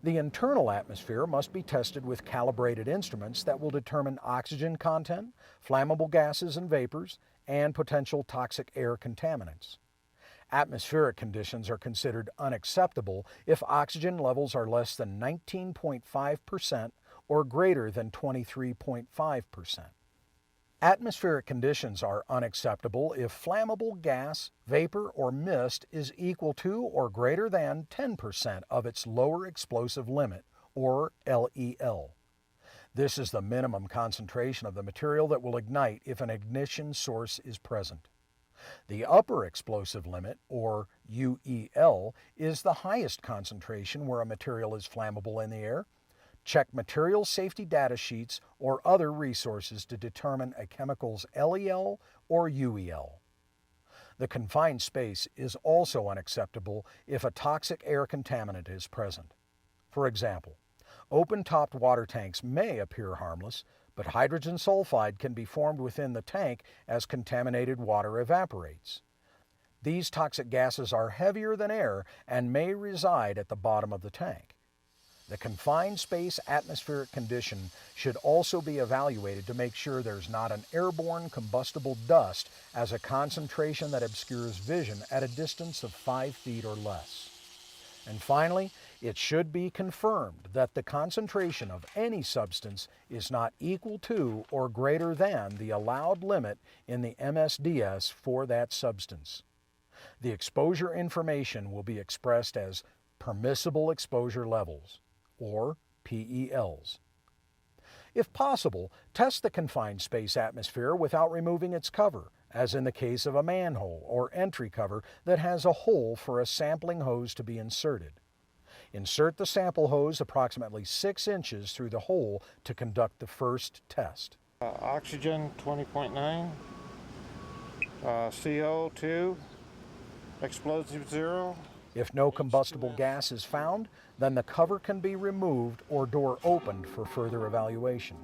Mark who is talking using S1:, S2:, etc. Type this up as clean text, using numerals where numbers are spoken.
S1: The internal atmosphere must be tested with calibrated instruments that will determine oxygen content, flammable gases and vapors, and potential toxic air contaminants. Atmospheric conditions are considered unacceptable if oxygen levels are less than 19.5% or greater than 23.5%. Atmospheric conditions are unacceptable if flammable gas, vapor, or mist is equal to or greater than 10% of its lower explosive limit, or LEL. This is the minimum concentration of the material that will ignite if an ignition source is present. The upper explosive limit, or UEL, is the highest concentration where a material is flammable in the air. Check material safety data sheets or other resources to determine a chemical's LEL or UEL. The confined space is also unacceptable if a toxic air contaminant is present. For example, open-topped water tanks may appear harmless, but hydrogen sulfide can be formed within the tank as contaminated water evaporates. These toxic gases are heavier than air and may reside at the bottom of the tank. The confined space atmospheric condition should also be evaluated to make sure there's not an airborne combustible dust as a concentration that obscures vision at a distance of 5 feet or less. And finally, it should be confirmed that the concentration of any substance is not equal to or greater than the allowed limit in the MSDS for that substance. The exposure information will be expressed as permissible exposure levels, or PELs. If possible, test the confined space atmosphere without removing its cover, as in the case of a manhole or entry cover that has a hole for a sampling hose to be inserted. Insert the sample hose approximately 6 inches through the hole to conduct the first test.
S2: Oxygen 20.9, CO2, explosive 0.
S1: If no combustible gas is found, then the cover can be removed or door opened for further evaluation.